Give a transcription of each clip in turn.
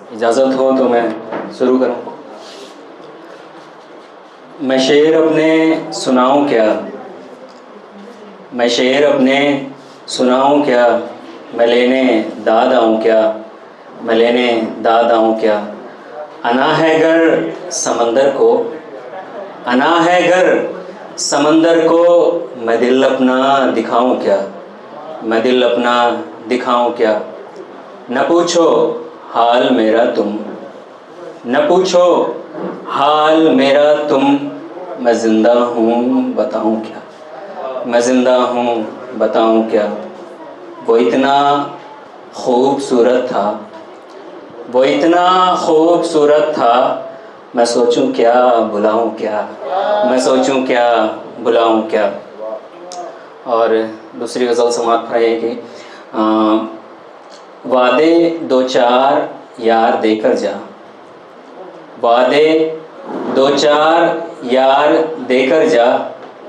इजाज़त हो तो मैं शुरू करूँ। मैं शेर अपने सुनाऊँ क्या, मैं शेर अपने सुनाऊँ क्या, मैं लेने दाद आऊँ क्या, मैं लेने दाद आऊँ क्या। अना है गर समंदर को, अना है गर समंदर को, मैं दिल अपना दिखाऊँ क्या, मैं दिल अपना दिखाऊँ क्या। न पूछो हाल मेरा तुम, न पूछो हाल मेरा तुम, मैं ज़िंदा हूँ बताऊँ क्या, मैं ज़िंदा हूँ बताऊँ क्या। वो इतना खूबसूरत था, वो इतना खूबसूरत था, मैं सोचूं क्या बुलाऊं क्या, मैं सोचूं क्या बुलाऊं क्या। और दूसरी गज़ल समात है कि वादे दो चार यार देकर जा, वादे दो चार यार देकर जा,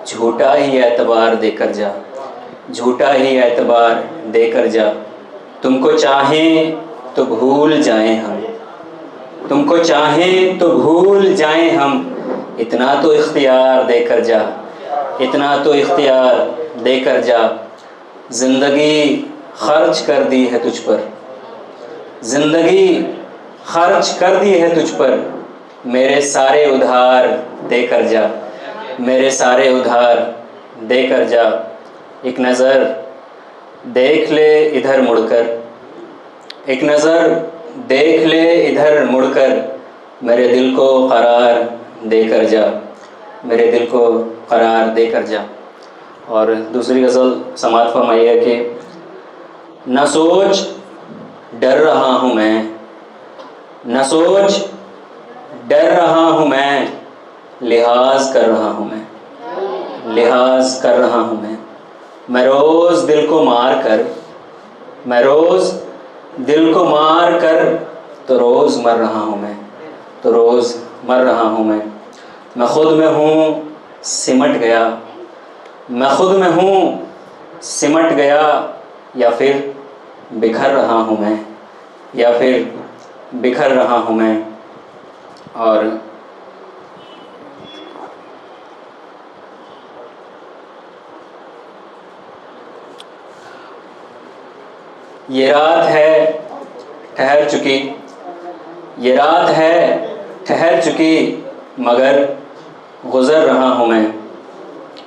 झूठा ही एतबार देकर जा, झूठा ही एतबार देकर जा। तुमको चाहें तो भूल जाएं हम, तुमको चाहें तो भूल जाएं हम, इतना तो इख्तियार देकर जा, इतना तो इख्तियार देकर जा। ज़िंदगी खर्च कर दी है तुझ पर, ज़िंदगी खर्च कर दी है तुझ पर, मेरे सारे उधार देकर जा, मेरे सारे उधार देकर जा। एक नज़र देख ले इधर मुड़कर, एक नज़र देख ले इधर मुड़कर, मेरे दिल को करार देकर जा, मेरे दिल को करार देकर जा। और दूसरी गज़ल समात फरमाइए कि न सोच डर रहा हूँ मैं, न सोच डर रहा हूँ मैं, लिहाज कर रहा हूँ मैं, लिहाज कर रहा हूँ मैं रोज़ दिल को मार कर, मैं रोज़ दिल को मार कर, तो रोज़ मर रहा हूँ मैं, तो रोज़ मर रहा हूँ मैं खुद में हूँ सिमट गया, मैं खुद में हूँ सिमट गया, या फिर बिखर रहा हूँ मैं, या फिर बिखर रहा हूँ मैं। और ये रात है ठहर चुकी, ये रात है ठहर चुकी, मगर गुज़र रहा हूँ मैं,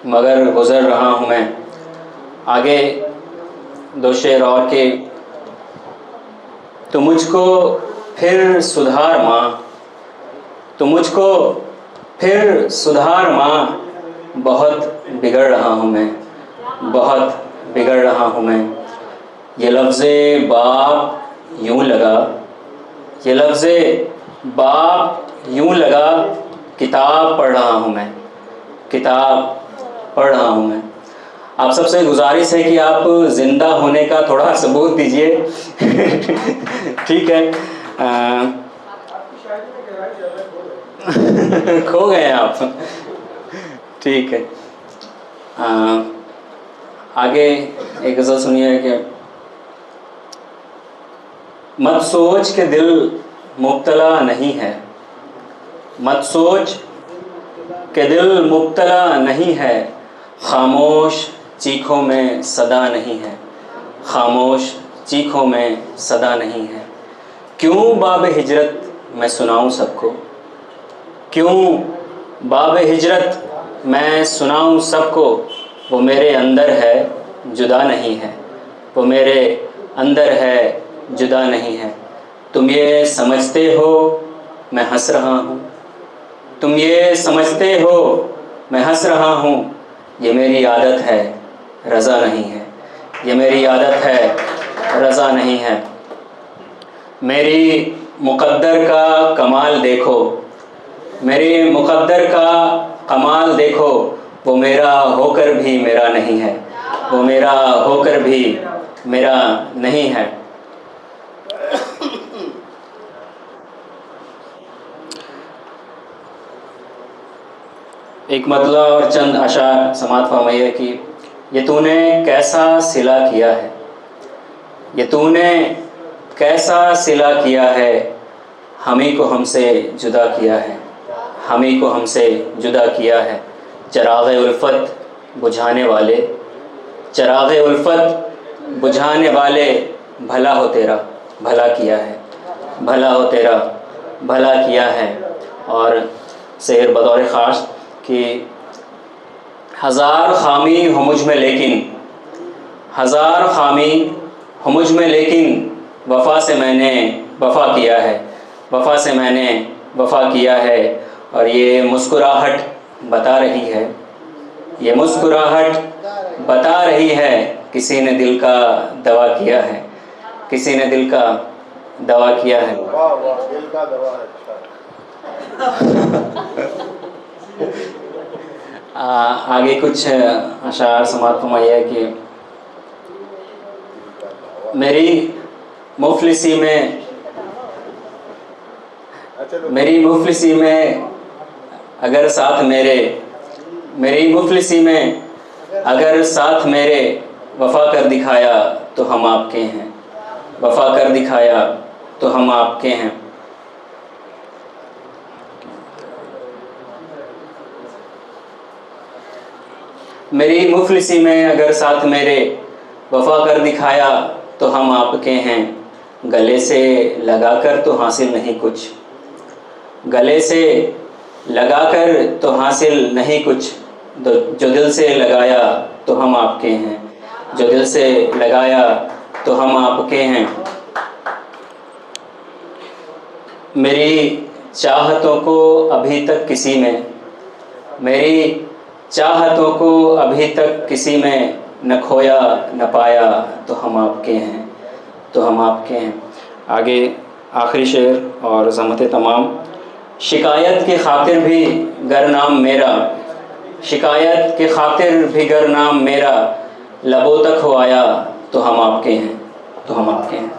मगर गुज़र रहा हूँ मैं। आगे दो शेर और के, तो मुझको फिर सुधार माँ, तो मुझको फिर सुधार माँ, बहुत बिगड़ रहा हूँ मैं, बहुत बिगड़ रहा हूँ मैं। ये लफ्ज़े बाप यूँ लगा, ये लफ्ज़े बाप यूँ लगा, किताब पढ़ रहा हूँ मैं, किताब पढ़ रहा हूँ मैं। आप सबसे गुजारिश है कि आप ज़िंदा होने का थोड़ा सबूत दीजिए। ठीक है, खो गए आप। ठीक है, आगे एक गज़ल सुनिए कि मत सोच के दिल मुब्तला नहीं है, मत सोच के दिल मुब्तला नहीं है, खामोश चीखों में सदा नहीं है, खामोश चीखों में सदा नहीं है। क्यों बाब हिजरत मैं सुनाऊं सबको, क्यों बाब हिजरत मैं सुनाऊं सबको, वो मेरे अंदर है जुदा नहीं है, वो मेरे अंदर है जुदा नहीं है। तुम ये समझते हो मैं हंस रहा हूँ, तुम ये समझते हो मैं हंस रहा हूँ, ये मेरी आदत है रज़ा नहीं है, ये मेरी आदत है रज़ा नहीं है। मेरी मुक़द्दर का कमाल देखो, मेरी मुक़द्दर का कमाल देखो, वो मेरा होकर भी मेरा नहीं है, वो मेरा होकर भी मेरा नहीं है। एक मतला और चंद अशार समात फरमाइए कि ये तूने कैसा सिला किया है, ये तूने कैसा सिला किया है, हम ही को हमसे जुदा किया है, हम ही को हमसे जुदा किया है। चिराग़ उल्फत बुझाने वाले, चिराग़ उल्फत बुझाने वाले, भला हो तेरा भला किया है, भला हो तेरा भला किया है। और शेर बतौर ख़ास कि हज़ार खामी हो मुझ में लेकिन, हज़ार खामी हो मुझ में लेकिन, वफ़ा से मैंने वफ़ा किया है, वफ़ा से मैंने वफ़ा किया है। और ये मुस्कुराहट बता रही है, ये मुस्कुराहट बता रही है, किसी ने दिल का दवा किया है, किसी ने दिल का दवा किया है। वाह वाह, दिल का दवा है। आगे कुछ अशार समात फरमाइए कि मेरी मुफलिसी में, मेरी मुफलिसी में अगर साथ मेरे, मेरी मुफलिसी में अगर साथ मेरे, वफ़ा कर दिखाया तो हम आपके हैं, वफ़ा कर दिखाया तो हम आपके हैं। मेरी मुफलिसी में अगर साथ मेरे, वफ़ा कर दिखाया तो हम आपके हैं। गले से लगाकर तो हासिल नहीं कुछ, गले से लगाकर तो हासिल नहीं कुछ, जो दिल से लगाया तो हम आपके हैं, जो दिल से लगाया तो हम आपके हैं। मेरी चाहतों को अभी तक किसी में, मेरी चाहतों को अभी तक किसी में न खोया न पाया तो हम आपके हैं, तो हम आपके हैं। आगे आखिरी शेर और ज़हमत तमाम। शिकायत के खातिर भी गर नाम मेरा, शिकायत के खातिर भी गर नाम मेरा, लबों तक हो आया तो हम आपके हैं, तो हम आपके हैं।